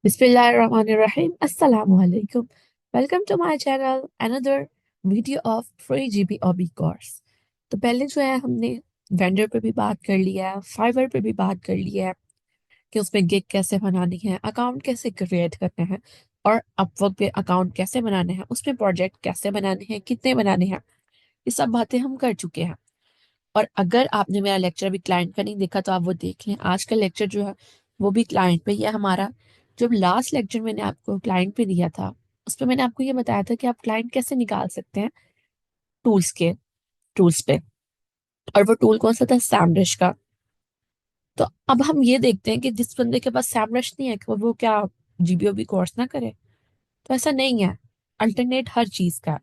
Bismillahirrahmanirrahim. Assalamu alaikum. Welcome to my channel. Another video of free GB hobby course. तो पहले जो है हमने वेंडर पे भी बात कर लिया है, फाइवर पे भी बात कर लिया है कि उसमें गिग कैसे बनानी है, अकाउंट कैसे क्रिएट करना है और अपवर्क पे अकाउंट कैसे बनाने हैं, उसमें प्रोजेक्ट कैसे बनाने हैं, कितने बनाने हैं, ये सब बातें हम कर चुके हैं। और अगर आपने मेरा लेक्चर अभी क्लाइंट का नहीं देखा तो आप वो देख लें। आज का लेक्चर जो है वो भी क्लाइंट पे ही है हमारा। जब लास्ट लेक्चर मैंने आपको क्लाइंट पे दिया था उस पर मैंने आपको ये बताया था कि आप क्लाइंट कैसे निकाल सकते हैं टूल्स के टूल्स पे। और वो टूल कौन सा था? सैमरश का। तो अब हम ये देखते हैं कि जिस बंदे के पास सैमरश नहीं है कि वो क्या जीबीओबी कोर्स ना करे। तो ऐसा नहीं है, अल्टरनेट हर चीज का है।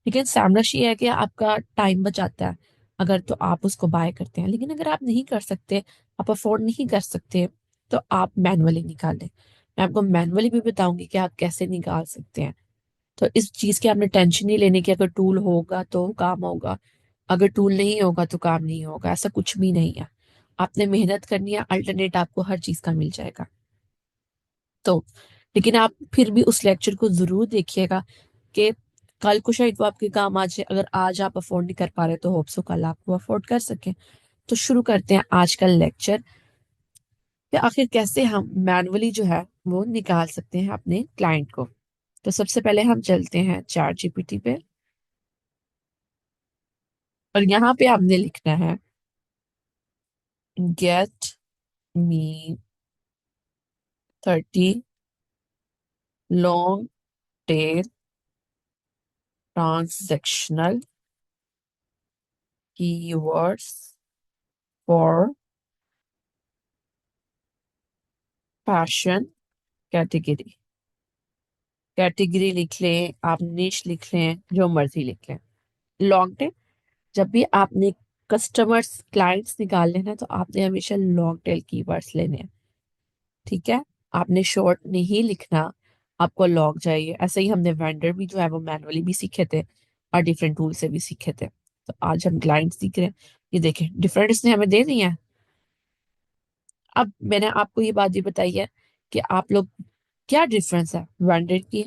लेकिन सैमरश ये है कि आपका टाइम बचाता है अगर तो आप उसको बाय करते हैं। लेकिन अगर आप नहीं कर सकते, आप अफोर्ड नहीं कर सकते, तो आप मैनुअली निकालें। मैं आपको मैनुअली भी बताऊंगी कि आप कैसे निकाल सकते हैं। तो इस चीज की आपने टेंशन नहीं लेनी कि अगर टूल होगा तो काम होगा, अगर टूल नहीं होगा तो काम नहीं होगा। ऐसा कुछ भी नहीं है। आपने मेहनत करनी है, अल्टरनेट आपको हर चीज का मिल जाएगा। तो लेकिन आप फिर भी उस लेक्चर को जरूर देखिएगा कि कल को शायद वो आपके काम आ जाए। अगर आज आप अफोर्ड नहीं कर पा रहे तो होप सो कल आपको अफोर्ड कर सकें। तो शुरू करते हैं आज का लेक्चर कि आखिर कैसे हम मैनुअली जो है वो निकाल सकते हैं अपने क्लाइंट को। तो सबसे पहले हम चलते हैं चैट जीपीटी पे और यहाँ पे आपने लिखना है get me 30 long tail transactional keywords for fashion category. Category लिख लें, आप निश लिख लें, जो मर्जी लिख लें। लॉन्ग टेल, जब भी आपने कस्टमर्स क्लाइंट्स निकालने हैं ना तो आपने हमेशा लॉन्ग टेल कीवर्ड्स लेने हैं। ठीक है, आपने शॉर्ट नहीं लिखना, आपको लॉन्ग चाहिए। ऐसे ही हमने वेंडर भी जो है वो मैनुअली भी सीखे थे और डिफरेंट टूल से भी सीखे थे। तो आज हम क्लाइंट सीख रहे हैं। ये देखें डिफरेंट इसने हमें दे दी है। अब मैंने आपको ये बात भी बताई है कि आप लोग क्या डिफरेंस है वेंडर की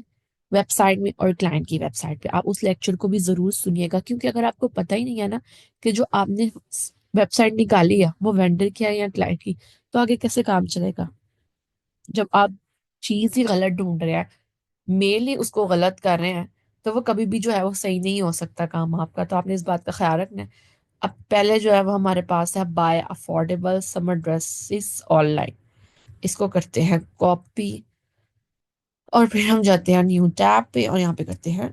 वेबसाइट में और क्लाइंट की वेबसाइट पे। आप उस लेक्चर को भी जरूर सुनिएगा, क्योंकि अगर आपको पता ही नहीं है ना कि जो आपने वेबसाइट निकाली है वो वेंडर की है या क्लाइंट की, तो आगे कैसे काम चलेगा। जब आप चीज ही गलत ढूंढ रहे हैं, मेल ही उसको गलत कर रहे हैं, तो वो कभी भी जो है वो सही नहीं हो सकता काम आपका। तो आपने इस बात का ख्याल रखना है। अब पहले जो है वो हमारे पास है buy affordable summer dresses online. इसको करते हैं कॉपी और फिर हम जाते हैं न्यू टैब पे और यहाँ पे करते हैं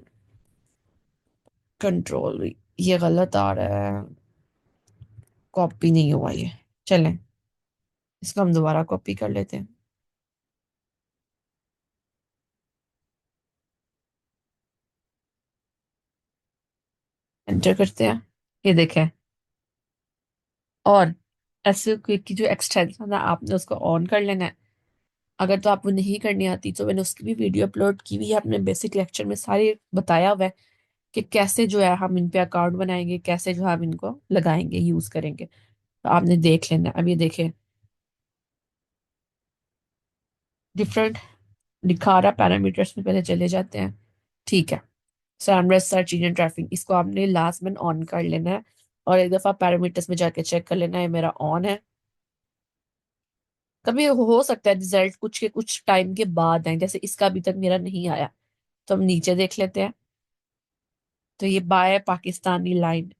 कंट्रोल। ये गलत आ रहा है, कॉपी नहीं हुआ ये। चलें, इसको हम दोबारा कॉपी कर लेते हैं, एंटर करते हैं। ये देखें। और ऐसे की जो एक्सटेंशन है आपने उसको ऑन कर लेना है। अगर तो आपको नहीं करनी आती तो मैंने उसकी भी वीडियो अपलोड की हुई है अपने बेसिक लेक्चर में, सारी बताया हुआ है कि कैसे जो है हम इन पे अकाउंट बनाएंगे, कैसे जो है हम इनको लगाएंगे, यूज करेंगे। तो आपने देख लेना है। अब ये देखें डिफरेंट दिखा रहा पैरामीटर्स में, पहले चले जाते हैं। ठीक है, सैमरस सर्च इंजन ट्रैफिक, इसको आपने लास्ट में ऑन कर लेना है और एक दफा पैरामीटर्स में जाके चेक कर लेना है मेरा ऑन है। कभी हो सकता है रिजल्ट कुछ के कुछ टाइम के बाद आए, जैसे इसका अभी तक मेरा नहीं आया। तो हम नीचे देख लेते हैं। तो ये buy Pakistani line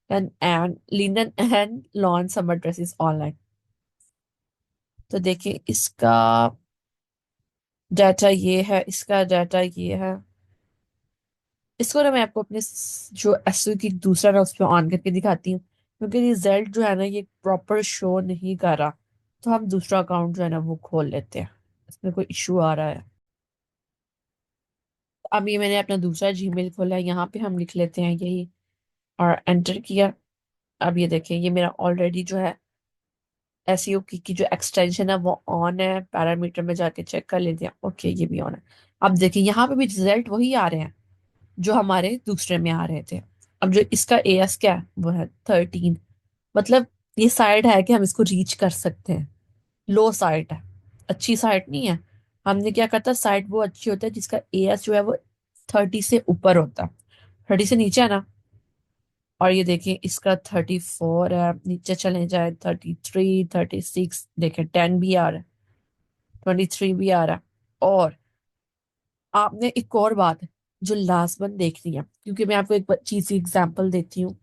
and linen and lawn summer dresses online. तो देखिए इसका डाटा ये है, इसका डाटा ये है। इसको ना मैं आपको अपने जो एसयू की दूसरा ना उस पर ऑन करके दिखाती हूँ, क्योंकि रिजल्ट जो है ना ये प्रॉपर शो नहीं कर रहा। तो हम दूसरा अकाउंट जो है ना वो खोल लेते हैं, इसमें कोई इशू आ रहा है। अब ये मैंने अपना दूसरा जीमेल खोला है, यहाँ पे हम लिख लेते हैं यही और एंटर किया। अब ये देखें ये मेरा ऑलरेडी जो है एसईओ की जो एक्सटेंशन है वो ऑन है। पैरामीटर में जाके चेक कर लेते हैं, ओके ये भी ऑन है। अब देखिए यहाँ पे भी रिजल्ट वही आ रहे हैं जो हमारे दूसरे में आ रहे थे। अब जो इसका एएस क्या है वो है 13। मतलब ये साइट है कि हम इसको रीच कर सकते हैं। लो साइट है, अच्छी साइट नहीं है। हमने क्या करता, साइट वो अच्छी होता है जिसका एएस जो है वो 30 से ऊपर होता है। 30 से नीचे है ना। और ये देखिए इसका 34 है, नीचे चले जाए 33, 36, देखें 10 भी आ रहा है, 23 भी आ रहा है। और आपने एक और बात जो लास्ट वन देखनी है, क्योंकि मैं आपको एक चीज की एग्जांपल देती हूँ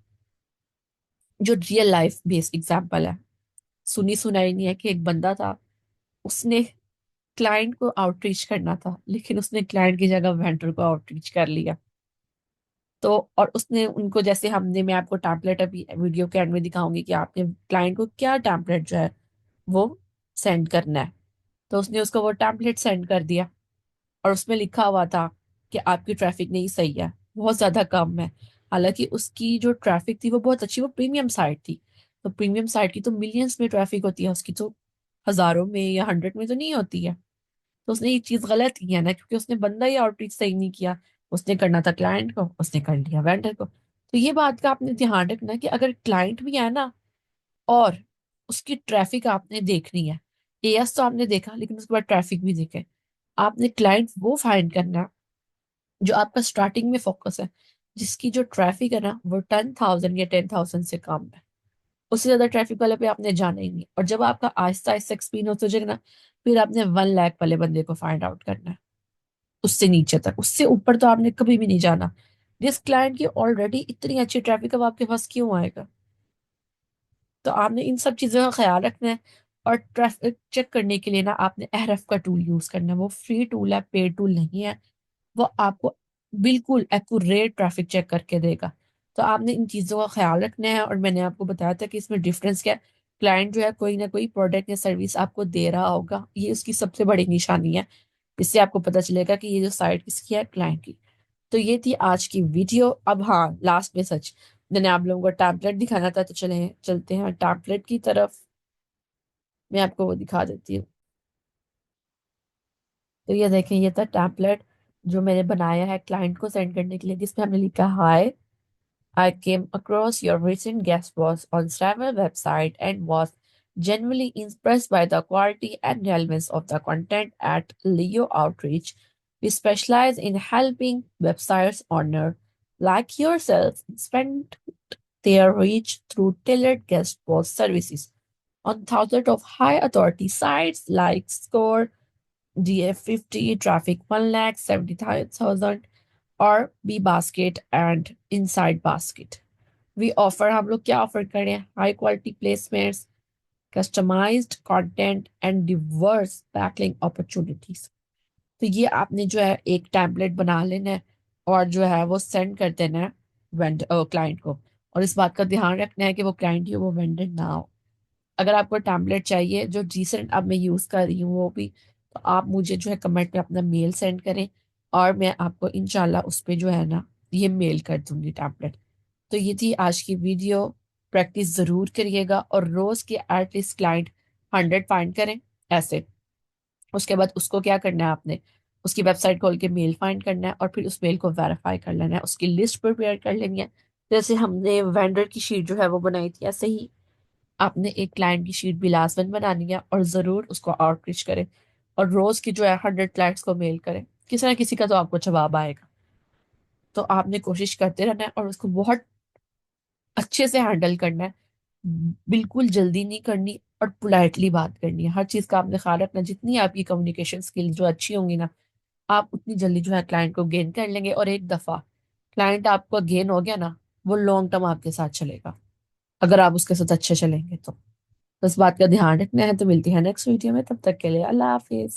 जो रियल लाइफ बेस्ड एग्जांपल है। सुनी सुनाई नहीं है कि एक बंदा था, उसने क्लाइंट को आउटरीच करना था लेकिन उसने क्लाइंट की जगह वेंडर को आउटरीच कर लिया। तो और उसने उनको, जैसे हमने, मैं आपको टैम्पलेट अभी वीडियो के एंड में दिखाऊंगी कि आपने क्लाइंट को क्या टैम्पलेट जो है वो सेंड करना है। तो उसने उसको वो टैम्पलेट सेंड कर दिया और उसमें लिखा हुआ था कि आपकी ट्रैफिक नहीं सही है, बहुत ज्यादा कम है। हालांकि उसकी जो ट्रैफिक थी वो बहुत अच्छी, वो प्रीमियम साइट थी। तो प्रीमियम साइट की तो मिलियंस में ट्रैफिक होती है, उसकी तो हजारों में या 100 में तो नहीं होती है। तो उसने ये चीज गलत की है ना, क्योंकि उसने बंदा ही आउटरीच सही नहीं किया। उसने करना था क्लाइंट को, उसने कर लिया वेंडर को। तो ये बात का आपने ध्यान रखना कि अगर क्लाइंट भी है ना, और उसकी ट्रैफिक आपने देखनी है, एएस तो आपने देखा लेकिन उसके बाद ट्रैफिक भी देखे, आपने क्लाइंट वो फाइंड करना है जो आपका स्टार्टिंग में फोकस है, जिसकी जो ट्रैफिक है ना वो 10,000 या 10,000 से कम है। उससे ज्यादा ट्रैफिक वाले पे आपने जाना ही नहीं। और जब आपका आहिस्ता आहिस्ता एक्सपीरियंस हो जाएगा ना, फिर आपने 1 लाख वाले बंदे को फाइंड आउट करना है, उससे नीचे तक। उससे ऊपर तो आपने कभी भी नहीं जाना। जिस क्लाइंट की ऑलरेडी इतनी अच्छी ट्रैफिक, अब आपके पास क्यों आएगा? तो आपने इन सब चीजों का ख्याल रखना है। और ट्रैफिक चेक करने के लिए ना आपने एहरफ का टूल यूज करना है। वो फ्री टूल है, पेड टूल नहीं है। वो आपको बिल्कुल एक्यूरेट ट्रैफिक चेक करके देगा। तो आपने इन चीजों का ख्याल रखना है। और मैंने आपको बताया था कि इसमें डिफरेंस क्या है। क्लाइंट जो है कोई ना कोई प्रोडक्ट या सर्विस आपको दे रहा होगा, ये उसकी सबसे बड़ी निशानी है। इससे आपको पता चलेगा कि ये जो साइट किसकी है, क्लाइंट की। तो ये थी आज की वीडियो। अब हाँ, लास्ट में सच, मैंने आप लोगों को टैम्पलेट दिखाना था, तो चले चलते हैं टैम्पलेट की तरफ। मैं आपको वो दिखा देती हूँ। तो ये देखें, ये था टैम्पलेट जो मैंने बनाया है क्लाइंट को सेंड करने के लिए, जिसमें हमने लिखा, हाय, I came across your recent guest post on Travel website and was genuinely impressed by the quality and relevance of the content at Leo Outreach. We specialize in helping websites owner like yourself expand their reach through tailored guest post services on thousands of high authority sites like Score, DF50, Traffic 1,70,000 और B basket and inside basket. We offer, हम लोग क्या offer करें, high quality placements, customized content and diverse backlink opportunities. तो ये आपने जो है एक टेम्पलेट बना लेना है और जो है वो सेंड कर देना है वेंडर क्लाइंट को। और इस बात का ध्यान रखना है कि वो क्लाइंट ही हो, वो वेंडर ना हो। अगर आपको टैम्पलेट चाहिए जो रिसेंट अब मैं यूज कर रही हूँ वो भी, तो आप मुझे जो है कमेंट में अपना मेल सेंड करें और मैं आपको इंशाल्लाह उस पे जो है ना ये मेल कर दूंगी टैम्पलेट। तो ये थी आज की वीडियो। प्रैक्टिस जरूर करिएगा और रोज के एटलीस्ट क्लाइंट 100 फाइंड करें ऐसे। उसके बाद उसको क्या करना है, आपने उसकी वेबसाइट खोल के मेल फाइंड करना है और फिर उस मेल को वेरीफाई कर लेना है, उसकी लिस्ट प्रिपेयर कर लेनी है। जैसे हमने वेंडर की शीट जो है वो बनाई थी, ऐसे ही आपने एक क्लाइंट की शीट भी लाजमन बनानी है और जरूर उसको आउटरीच करें। और रोज की जो है 100 क्लाइंट्स को मेल करें, किसी ना किसी का तो आपको जवाब आएगा। तो आपने कोशिश करते रहना है और उसको बहुत अच्छे से हैंडल करना है। बिल्कुल जल्दी नहीं करनी और पोलाइटली बात करनी है। हर चीज का आपने ख्याल रखना। जितनी आपकी कम्युनिकेशन स्किल जो अच्छी होंगी ना, आप उतनी जल्दी जो है क्लाइंट को गेन कर लेंगे। और एक दफा क्लाइंट आपको गेन हो गया ना, वो लॉन्ग टर्म आपके साथ चलेगा, अगर आप उसके साथ अच्छे चलेंगे तो। बस बात का ध्यान रखना है। तो मिलती है नेक्स्ट वीडियो में, तब तक के लिए अल्लाह हाफिज।